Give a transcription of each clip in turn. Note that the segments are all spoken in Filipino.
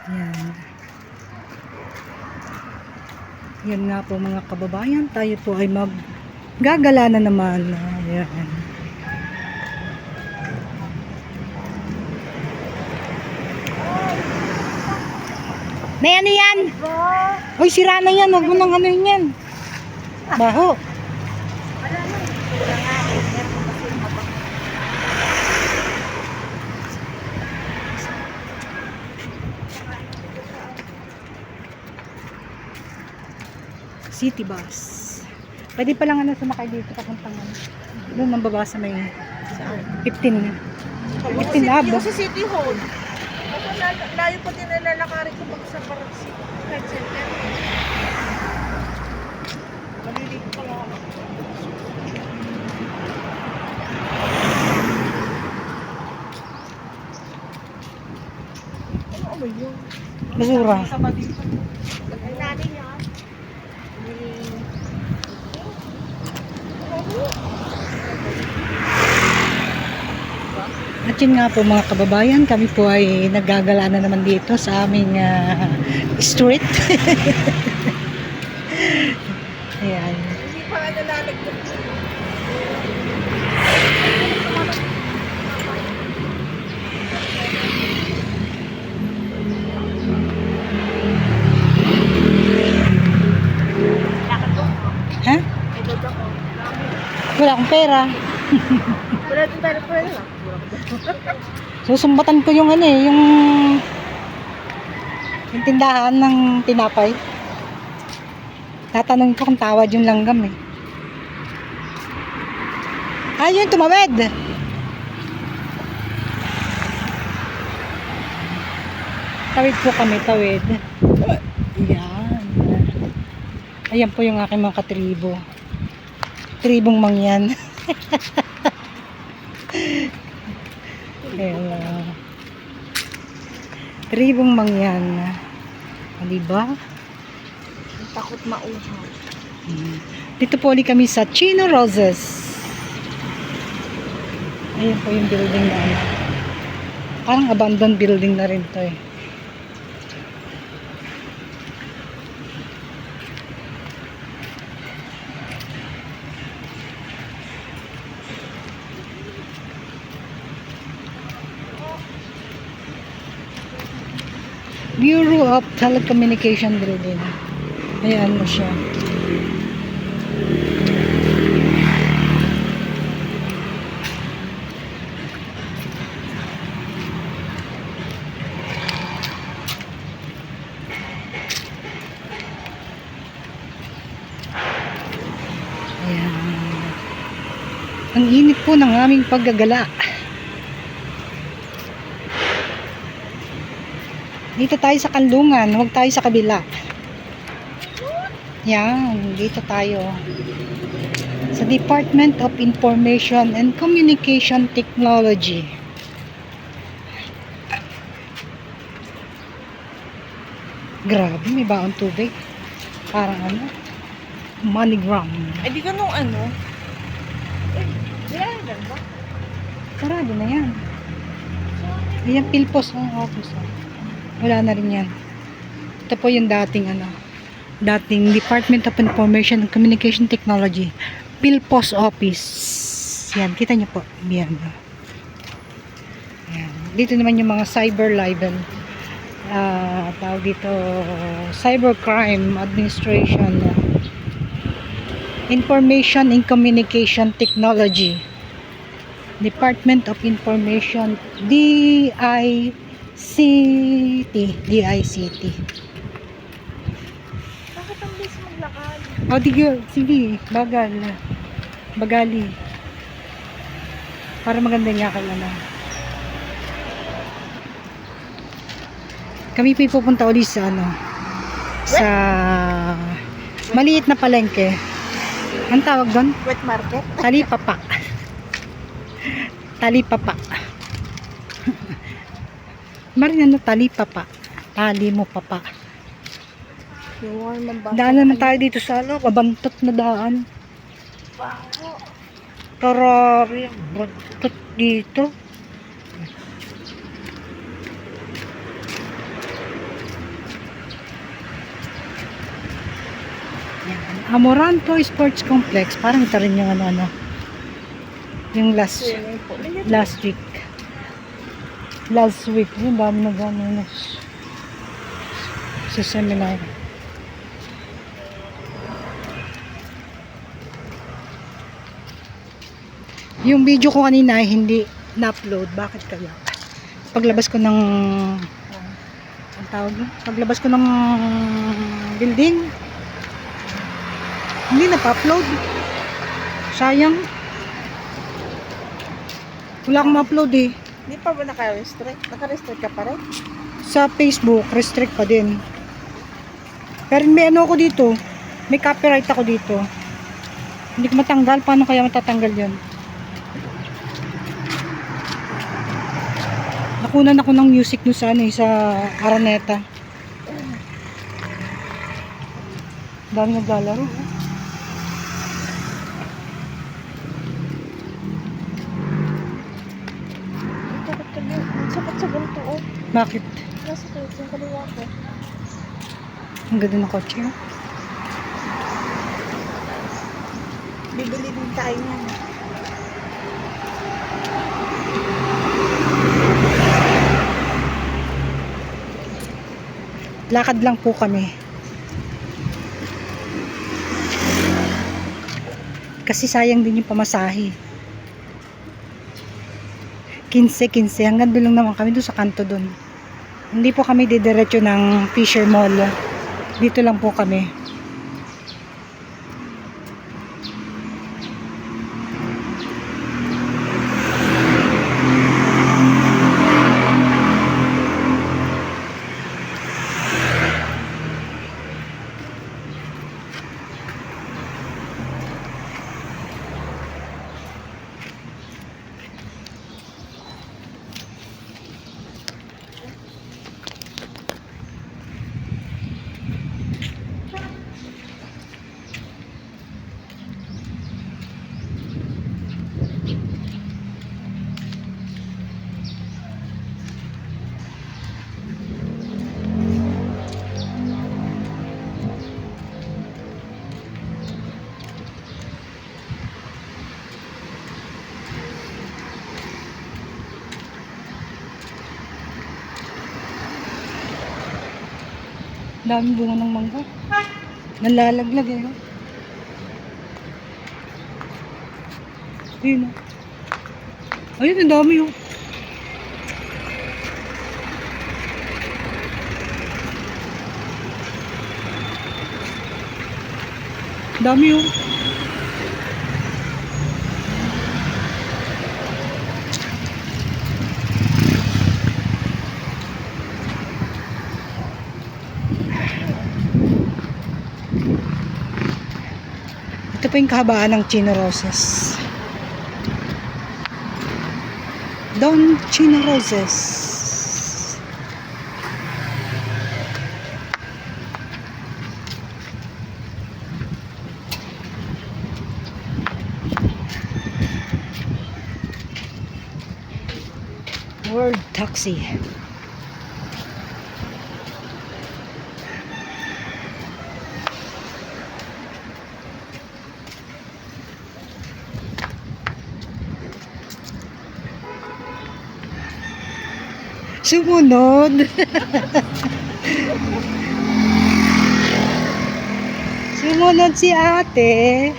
Yan. Yan nga po mga kababayan. Tayo po ay maggagala na naman. Ayan. May ano yan? Uy, sira na yan. Huwag mo nang ano yan. Baho. City bus. Pwede pa lang sumakay dito papuntang doon ang baba sa may 15 ab. Yung sa City Hall. Ako layo pa din nalalakarin ko pag sa parang head center. Maliliit pa nga. Ano ba yun? Basura. Sama dito. Ay, nani niya. At yun nga po mga kababayan, kami po ay naggagala na naman dito sa aming street. Ayan. Hindi pa nga nalalagdag. Ha? Wala akong pera. Wala din tayo pwede. Susumbatan ko yung yung tindahan ng tinapay. Tatanungin ko kung tawad yung langgam Ayun, tumawid. Tawid po kami, tawid. Ayan. Ayan po yung aking mga katribo. Tribong mangyan. Ayan. Tribong mangyan. Diba? Takot mauhaw. Dito po ulit kami sa Chino Roses. Ayan po yung building na parang abandoned building na rin to Bureau of Telecommunication Building. Ayan mo siya. Ayan. Ang init po ng aming paggagala. Dito tayo sa kanlungan, huwag tayo sa kabila. Yan, dito tayo. Sa Department of Information and Communication Technology. Grabe, may baon tubig. Parang MoneyGram. Ay, di ka nung ano? Yan ba? Sarado na yan. Ayan, Pilpos ang office. Wala na rin yan. Ito po yung dating dating Department of Information and Communication Technology. Pilpos Office. Yan, kita nyo po. Yan. Yan. Dito naman yung mga cyber libel. Tawag dito Cybercrime Administration. Information and Communication Technology. Department of Information DICT. Bakit ang bilis maglakad? Sige, bagali. Para maganda nga kayo Kami pupunta ulit sa sa maliit na palengke. Ang tawag doon? Wet market? Talipapa. Marin talipapa. Tali mo papa. Daan naman tayo dito sa mabantot na daan. Tarari, bantot dito. Amoranto Sports Complex. Parang ito rin yung ano. Yung Swimming pool. last week. Last week. Yung dami na gano'n sa seminar. Yung video ko kanina ay hindi na-upload. Bakit kaya? Paglabas ko ng ang tawag doon? Paglabas ko ng building, hindi na pa-upload. Sayang. Wala akong ma-upload eh. Hindi pa ba naka-restrict? Naka-restrict ka pa rin? Sa Facebook, restrict pa din. Pero may ano ako dito. May copyright ako dito. Hindi ko matanggal. Paano kaya matatanggal yun? Nakunan ako ng music doon sa, sa Araneta. Dami naglalaro. Sapat sa ganito, oh. Bakit? Nasa kayo, yung kaliwa ko. Ang ganda ng kotse. Oh. Bibili din tayo niyan. Lakad lang po kami. Kasi sayang din yung pamasahe. 15 hanggang doon lang naman kami doon sa kanto doon. Hindi po kami didiretso ng Fisher Mall. Dito lang po kami. Daming bunga ng mangga. Nalalaglag eh. Ayun oh. Ayun, ang dami oh. Dami oh. Ito po yung kahabaan ng Chino Roses. Don Chino Roses. World Taxi. Sumunod. Sumunod si ate.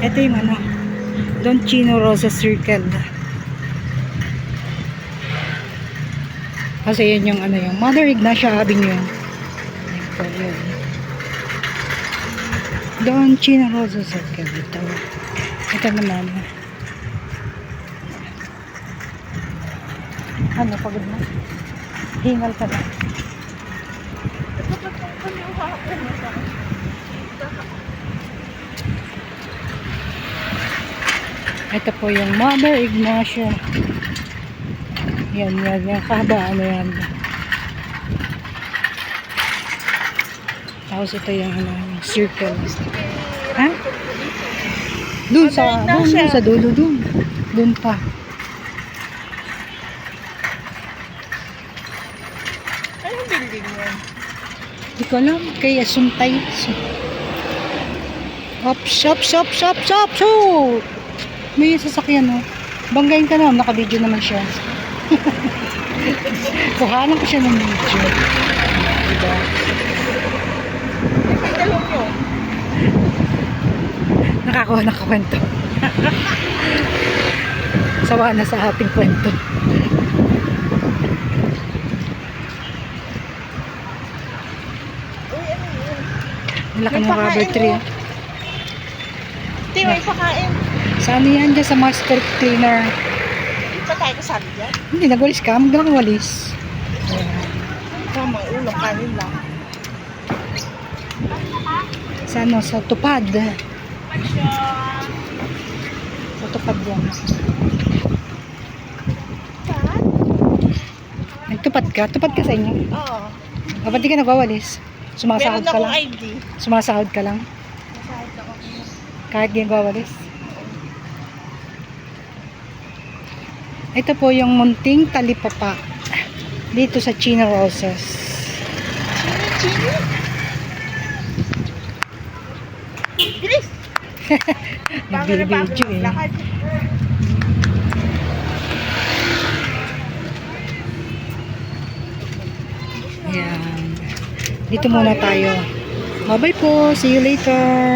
Ito yung ano, Don Chino Rosa Circle. Kasi yun yung ano yung Mother Ignacia Avenue. Ito yun. Don Chino Rosa Circle. Ito naman. Ano, pagod na? Hingal ka na. Dapat ang kanyang hapon na sa Ito po yung Mother Ignacia. Yan. Kahaba, ano yan. Tapos ito yung, yung circle. Ha? Doon sa dulo, doon. Doon pa. Anong building yan? Hindi ko alam. Kay Asuntay. Shop. May sasakyan, oh. Banggain ka na. Naka-video naman siya. Kuhanan ko siya ng video. Diba? May dalawang yun. Nakakuha ng kwento. Sawa na sa ating kwento. Uy, ano yun? Malaki May ng rubber pakain, tree. oh. Hindi, may pakain. Saan yan dyan sa master cleaner? Hindi pa tayo kasali dyan. Hindi, nagwalis ka. Magdala kang walis. Tama, ulo, kanin lang. Sa ano? Sa tupad. Sa tupad yan. Nagtupad ka? Tupad ka sa inyo? Oo. Kapag di ka nagwawalis, sumasahod Meron ka akong lang. ID. Sumasahod ka lang. Masahod ako. Kahit di nagwawalis. Ito po yung munting talipapa. Dito sa Chino Roses. Chini? Bilis! Nagbibidyo eh. Lakad. Ayan. Dito muna tayo. Bye-bye po. See you later.